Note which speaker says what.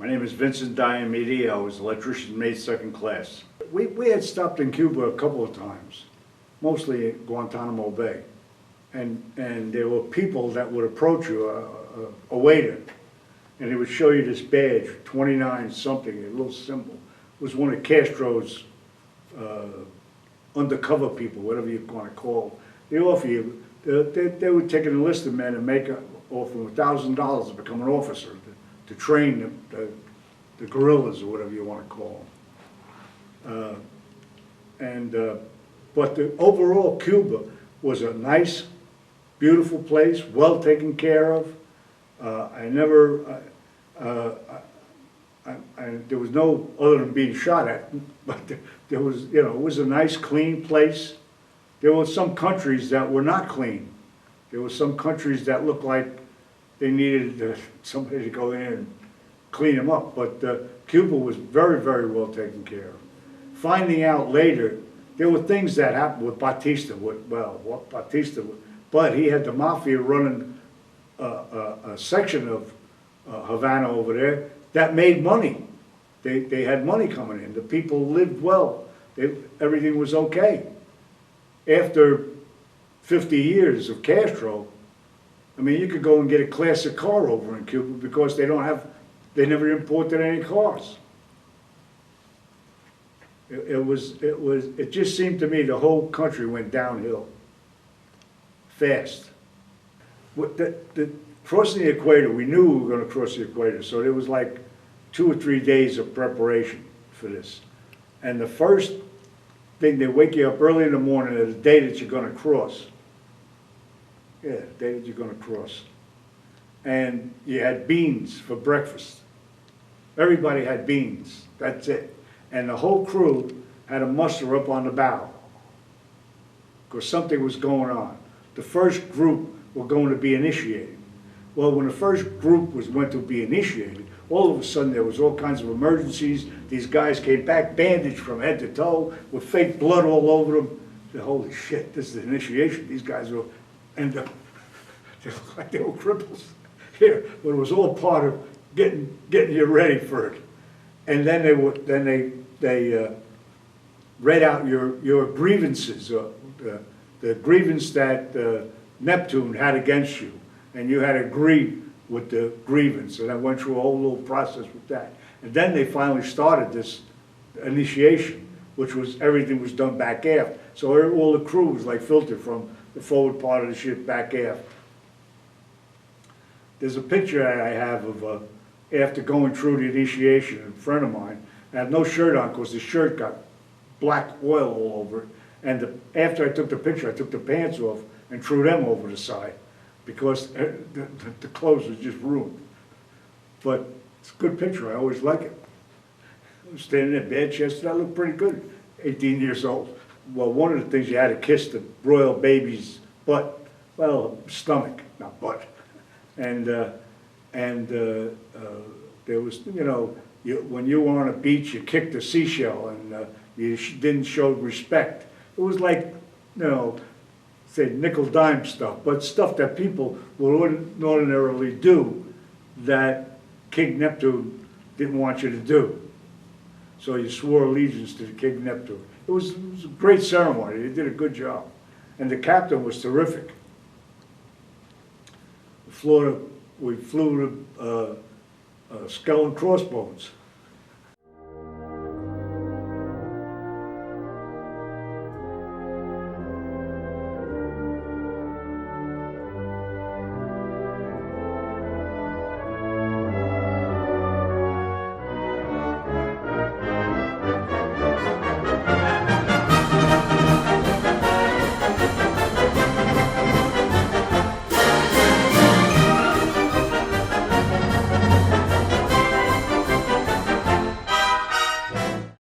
Speaker 1: My name is Vincent Diomede. I was electrician mate second class. We had stopped in Cuba a couple of times, mostly at Guantanamo Bay. And there were people that would approach you, a waiter, and he would show you this badge, 29 something, a little symbol. It was one of Castro's undercover people, whatever you want to call them. They offer you, they would take an enlisted man and offer him $1,000 to become an officer, to train the guerrillas or whatever you want to call them. But overall, Cuba was a nice, beautiful place, well taken care of. There was no other than being shot at, but there was, it was a nice, clean place. There were some countries that were not clean. There were some countries that looked like they needed somebody to go in and clean them up. But Cuba was very, very well taken care of. Finding out later, there were things that happened with Batista. But he had the mafia running a section of Havana over there that made money. They had money coming in. The people lived well. Everything was okay. After 50 years of Castro, I mean, you could go and get a classic car over in Cuba because they never imported any cars. It just seemed to me the whole country went downhill fast. Crossing the equator, we knew we were going to cross the equator, so there was like 2 or 3 days of preparation for this. And the first thing, they wake you up early in the morning of the day that you're going to cross. Yeah, the day that you're going to cross. And you had beans for breakfast. Everybody had beans, that's it. And the whole crew had a muster up on the bow because something was going on. The first group were going to be initiated. Well, when the first group went to be initiated, all of a sudden there was all kinds of emergencies. These guys came back bandaged from head to toe with fake blood all over them. I said, holy shit, this is the initiation. These guys were, and they looked like they were cripples here, but it was all part of getting you ready for it. And then they read out your grievances, the grievance that Neptune had against you, and you had to agree with the grievance, and I went through a whole little process with that. And then they finally started this initiation, which was, everything was done back aft. So all the crew was like filtered from the forward part of the ship back aft. There's a picture that I have of after going through the initiation, a friend of mine, I had no shirt on because the shirt got black oil all over it. And after I took the picture, I took the pants off and threw them over the side because the clothes was just ruined. But it's a good picture, I always like it. I was standing there bare-chested, I looked pretty good, 18 years old. Well, one of the things, you had to kiss the royal baby's butt, well, stomach, not butt. And there was, when you were on a beach, you kicked a seashell and you didn't show respect. It was like, say nickel-dime stuff, but stuff that people would ordinarily do that King Neptune didn't want you to do. So you swore allegiance to the King Neptune. It was a great ceremony. They did a good job. And the captain was terrific. We flew to Skull and Crossbones.